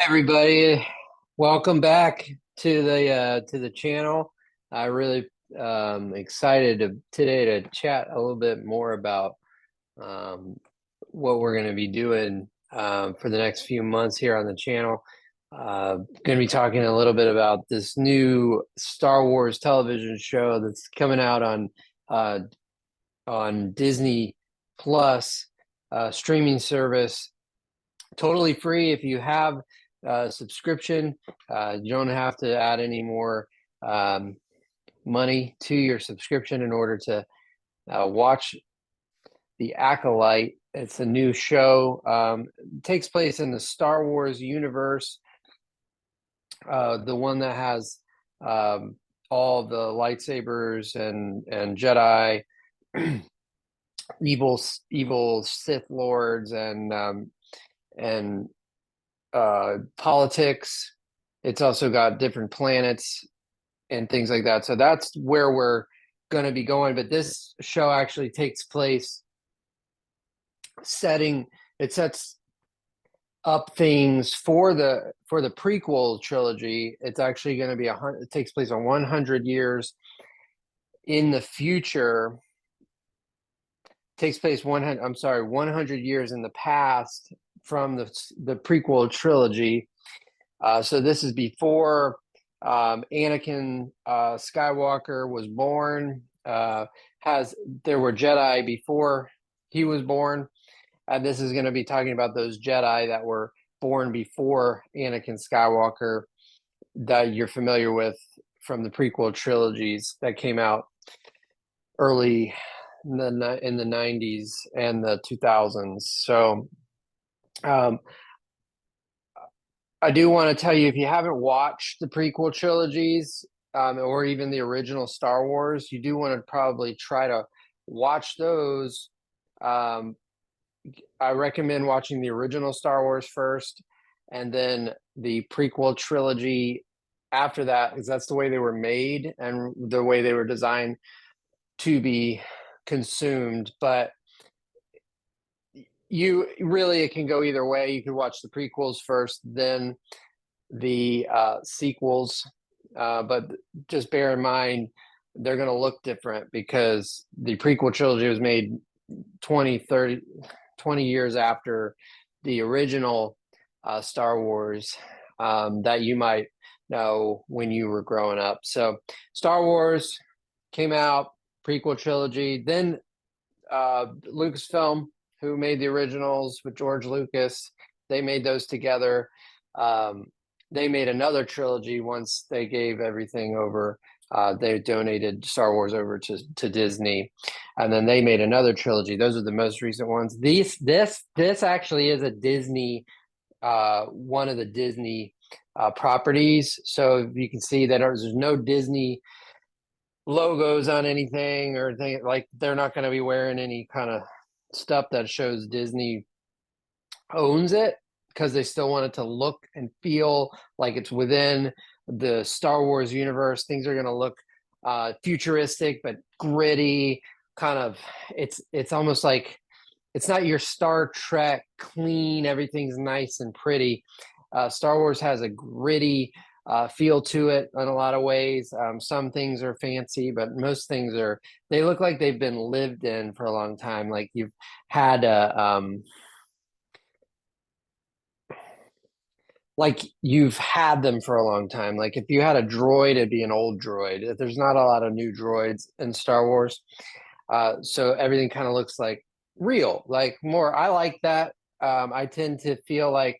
Everybody, welcome back to the channel. I really excited today to chat a little bit more about um, what we're going to be doing for the next few months here on the channel. Going to be talking a little bit about this new Star Wars television show that's coming out uh, on Disney Plus streaming service, totally free if you have a subscription. You don't have to add any more um, money to your subscription in order to watch The Acolyte. It's a new show. It takes place in the Star Wars universe, the one that has um, all the lightsabers and Jedi, evil Sith lords, and politics. It's also got different planets and things like that. So that's where we're going to be going. But this show actually takes place setting it sets up things for the prequel trilogy. It's actually going to be it takes place on 100 years in the future. Takes place 100 years in the past from the prequel trilogy. So this is before Anakin Skywalker was born. There were Jedi before he was born, and this is going to be talking about those Jedi that were born before Anakin Skywalker that you're familiar with from the prequel trilogies that came out early in the 90s and the 2000s. So I do want to tell you, if you haven't watched the prequel trilogies or even the original Star Wars, you do want to probably try to watch those. Um, I recommend watching the original Star Wars first and then the prequel trilogy after that, because that's the way they were made and the way they were designed to be consumed. But it can go either way. You could watch the prequels first, then the sequels, but just bear in mind they're going to look different because the prequel trilogy was made 20 years after the original Star Wars, that you might know when you were growing up. So Star Wars came out, prequel trilogy, then Lucasfilm, who made the originals with George Lucas, they made those together. They made another trilogy once they gave everything over. They donated Star Wars over to Disney, and then they made another trilogy. Those are the most recent ones. This actually is a Disney, one of the Disney properties. So you can see that there's no Disney logos on anything or anything. Like, they're not going to be wearing any kind of stuff that shows Disney owns it, because they still want it to look and feel like it's within the Star Wars universe. Things are going to look futuristic but gritty, kind of. It's almost like it's not your Star Trek clean, everything's nice and pretty. Star Wars has a gritty feel to it in a lot of ways. Some things are fancy, but most things they look like they've been lived in for a long time. Like you've had them for a long time. Like if you had a droid, it'd be an old droid. There's not a lot of new droids in Star Wars. So everything kind of looks like real, like more. I like that. I tend to feel like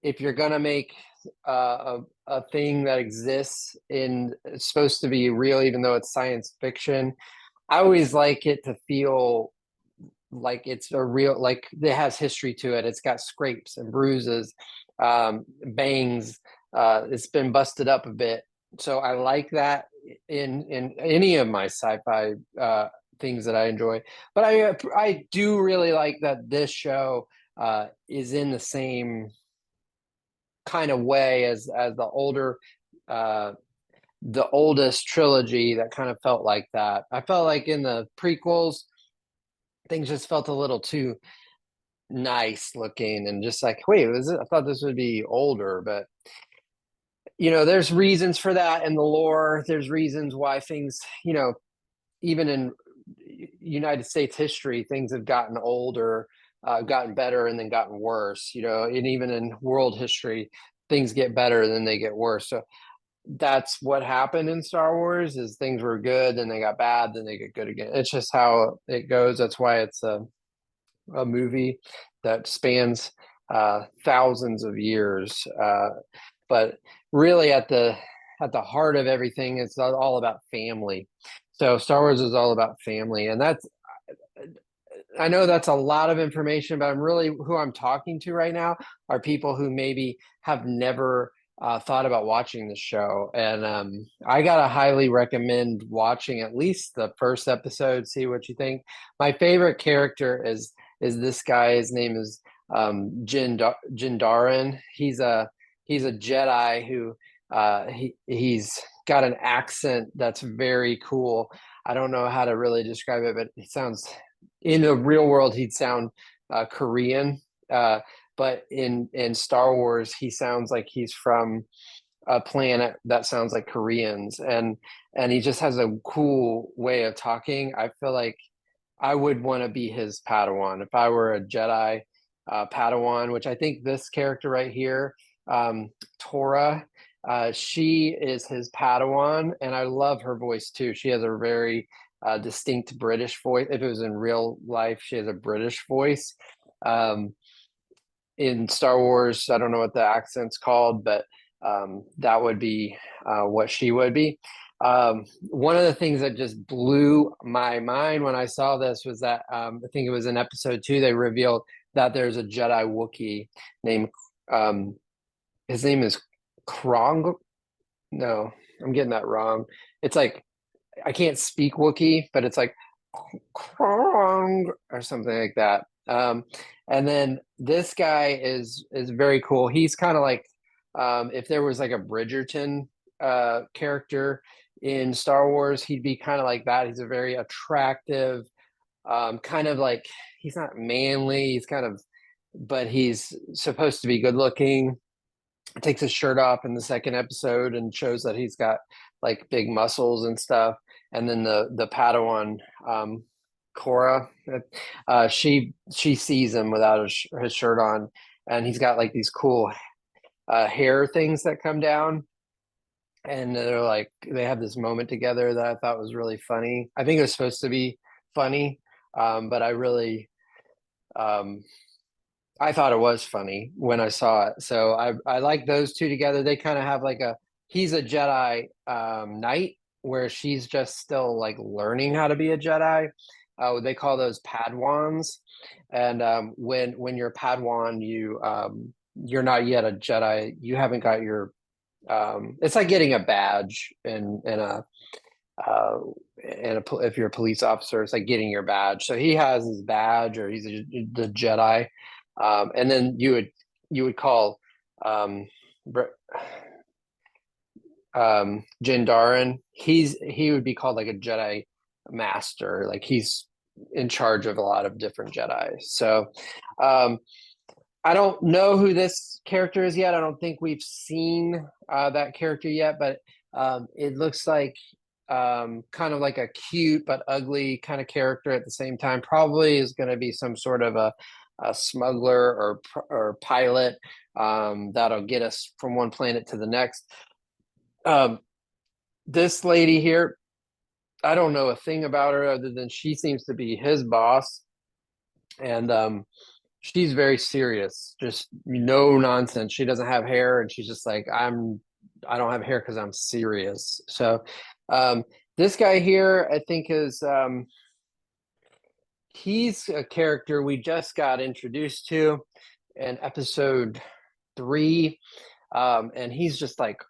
if you're gonna make a thing that exists it's supposed to be real, even though it's science fiction, I always like it to feel like it's a real, like it has history to it. It's got scrapes and bruises, bangs. It's been busted up a bit. So I like that in any of my sci-fi things that I enjoy. But I do really like that this show is in the same kind of way as uh the oldest trilogy that kind of felt like that. I felt like in the prequels things just felt a little too nice looking and just like, wait, I thought this would be older, but there's reasons for that in the lore. There's reasons why things, even in United States history, things have gotten older, gotten better, and then gotten worse. And even in world history, things get better and then they get worse. So that's what happened in Star Wars: is things were good, then they got bad, then they get good again. It's just how it goes. That's why it's a movie that spans thousands of years. But really, at the heart of everything, it's all about family. So Star Wars is all about family, and I know that's a lot of information, but who I'm talking to right now are people who maybe have never thought about watching the show. And I gotta highly recommend watching at least the first episode, see what you think. My favorite character is this guy. His name is Jindarin. He's a Jedi who he's got an accent that's very cool. I don't know how to really describe it, but he sounds, in the real world, he'd sound Korean, but in Star Wars, he sounds like he's from a planet that sounds like Koreans, and he just has a cool way of talking. I feel like I would want to be his Padawan if I were a Jedi Padawan, which I think this character right here, Tora, she is his Padawan, and I love her voice too. She has a very distinct British voice. If it was in real life, she has a British voice. In Star Wars, I don't know what the accent's called, but that would be what she would be. One of the things that just blew my mind when I saw this was that I think it was in episode 2, they revealed that there's a Jedi Wookiee named, his name is Krong. No, I'm getting that wrong. It's like, I can't speak Wookiee, but it's like Krong or something like that. And then this guy is very cool. He's kind of like, if there was like a Bridgerton character in Star Wars, he'd be kind of like that. He's a very attractive, kind of like, he's not manly. But he's supposed to be good looking. Takes his shirt off in the second episode and shows that he's got like big muscles and stuff. And then the Padawan, Cora, she sees him without his shirt on, and he's got like these cool hair things that come down, and they have this moment together that I thought was really funny. I think it was supposed to be funny, but um, I thought it was funny when I saw it. So I like those two together. They kind of have like he's a Jedi Knight, where she's just still like learning how to be a Jedi. They call those Padwans. And when you're a Padawan, you're not yet a Jedi. You haven't got your it's like getting a badge if you're a police officer, it's like getting your badge. So he has his badge, or the Jedi. And then you would call um, Jindarin. He would be called like a Jedi Master. Like he's in charge of a lot of different Jedi. So I don't know who this character is yet. I don't think we've seen that character yet, but it looks like kind of like a cute but ugly kind of character at the same time. Probably is going to be some sort of a smuggler or pilot that'll get us from one planet to the next. This lady here, I don't know a thing about her other than she seems to be his boss, and she's very serious, just no nonsense. She doesn't have hair, and she's just like, I don't have hair because I'm serious. So this guy here, I think, is he's a character we just got introduced to in episode 3, and he's just like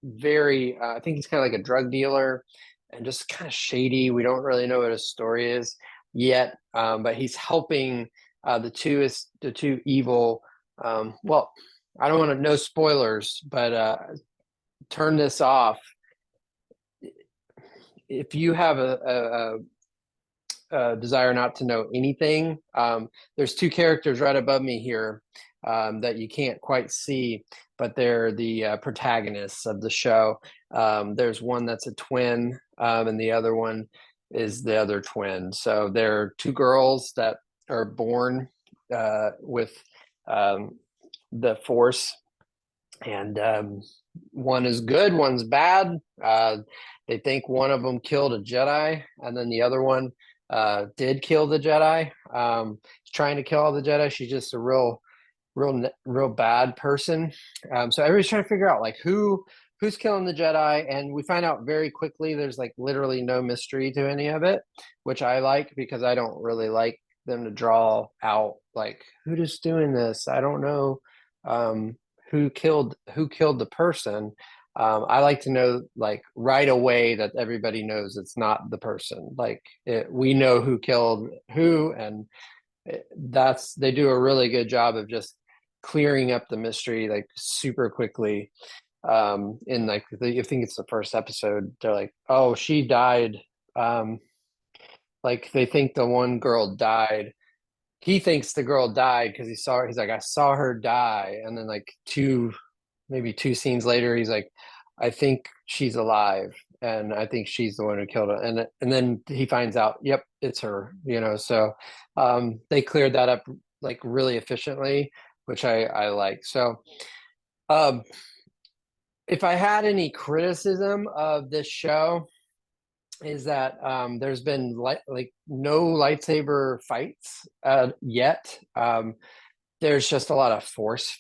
very I think he's kind of like a drug dealer and just kind of shady. We don't really know what his story is yet, but he's helping the two evil, well, I don't want to, no spoilers, but turn this off if you have desire not to know anything. There's two characters right above me here that you can't quite see, but they're the protagonists of the show. There's one that's a twin, and the other one is the other twin. So they're two girls that are born with the Force, and one is good, one's bad. They think one of them killed a Jedi, and then the other one did kill the Jedi. She's trying to kill all the Jedi. She's just a real bad person. So everybody's trying to figure out like who's killing the Jedi, and we find out very quickly there's like literally no mystery to any of it, which I like because I don't really like them to draw out like who is doing this. I don't know who killed the person. I like to know like right away that everybody knows it's not the person. Like we know who killed who, and they do a really good job of just clearing up the mystery like super quickly. In like I think it's the first episode, they're like, oh, she died. Like they think the one girl died. He thinks the girl died because he's like, I saw her die. And then like maybe two scenes later, he's like, I think she's alive, and I think she's the one who killed her. And then he finds out, yep, it's her, so they cleared that up like really efficiently, which I like. So if I had any criticism of this show, is that there's been like no lightsaber fights yet. There's just a lot of force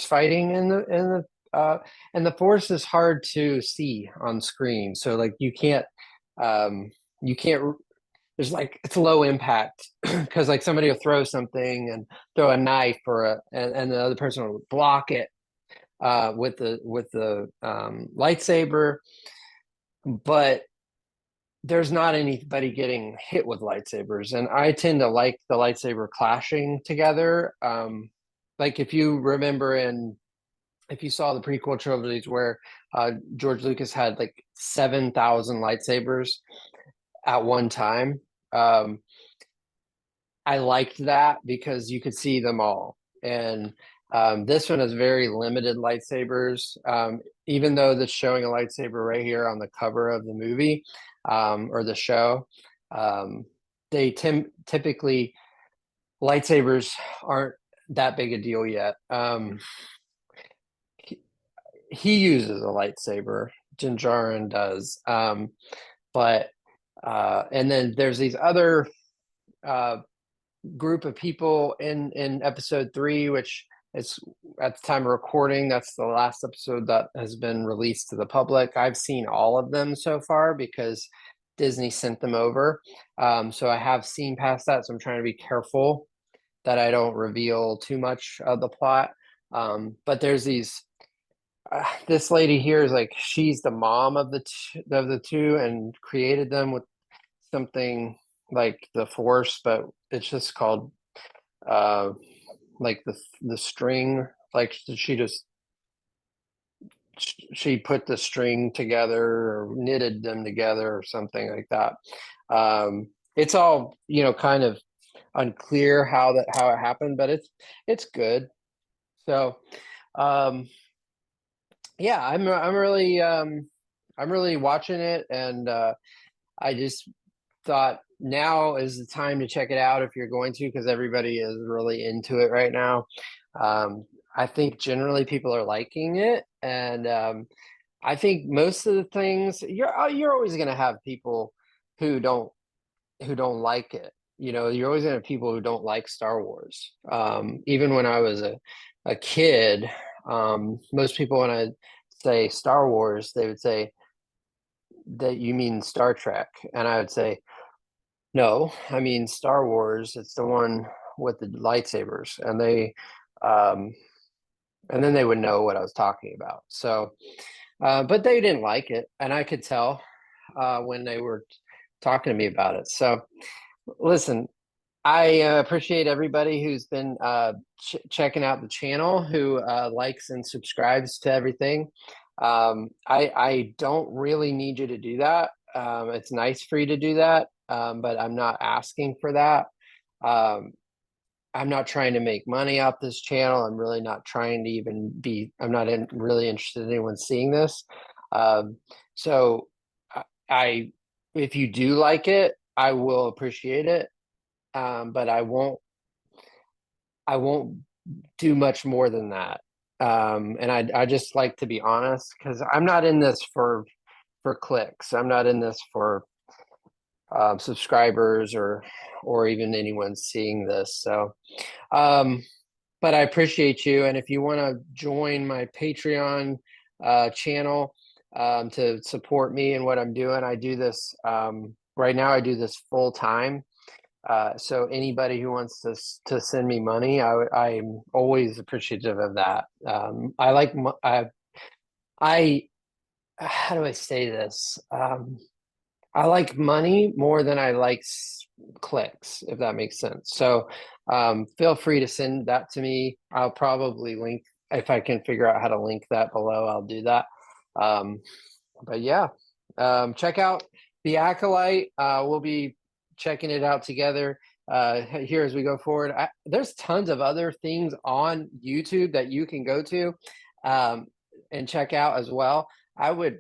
fighting in the and the Force is hard to see on screen. So like you can't there's like it's low impact because like somebody will throw something and throw a knife and the other person will block it with the lightsaber, but there's not anybody getting hit with lightsabers, and I tend to like the lightsaber clashing together. Like if you remember if you saw the prequel trilogies where George Lucas had like 7,000 lightsabers at one time, I liked that because you could see them all. And this one has very limited lightsabers, even though it's showing a lightsaber right here on the cover of the movie or the show. They typically, lightsabers aren't that big a deal yet. He uses a lightsaber, Din Djarin does, but and then there's these other group of people in episode 3, which is at the time of recording, that's the last episode that has been released to the public. I've seen all of them so far because Disney sent them over. So I have seen past that, so I'm trying to be careful that I don't reveal too much of the plot. But there's this lady here is like, she's the mom of the two and created them with something like the Force, but it's just called like the string. Like she put the string together or knitted them together or something like that. It's all kind of unclear how it happened, but it's good. So yeah, I'm really watching it, and I just thought now is the time to check it out if you're going to, because everybody is really into it right now. I think generally people are liking it, and I think most of the things you're always going to have people who don't like it. You're always going to have people who don't like Star Wars. Even when I was a kid, most people when I say Star Wars, they would say that you mean Star Trek, and I would say no, I mean Star Wars. It's the one with the lightsabers, and then they would know what I was talking about. So, but they didn't like it, and I could tell when they were talking to me about it. So, listen, I appreciate everybody who's been checking out the channel, who likes and subscribes to everything. I don't really need you to do that. It's nice for you to do that. but I'm not asking for that. Um, I'm not trying to make money off this channel. I'm really not trying to even be, I'm not really interested in anyone seeing this. Um, so I, if you do like it, I will appreciate it. But I won't do much more than that. And I just like to be honest, because I'm not in this for clicks. I'm not in this for subscribers or even anyone seeing this. So, but I appreciate you. And if you want to join my Patreon channel to support me and what I'm doing, I do this right now. I do this full time. So anybody who wants to send me money, I'm always appreciative of that. I like I how do I say this? I like money more than I like clicks, if that makes sense. So feel free to send that to me. I'll probably link, if I can figure out how to link that below, I'll do that. But yeah, check out the Acolyte. We'll be checking it out together here as we go forward. There's tons of other things on YouTube that you can go to and check out as well. I would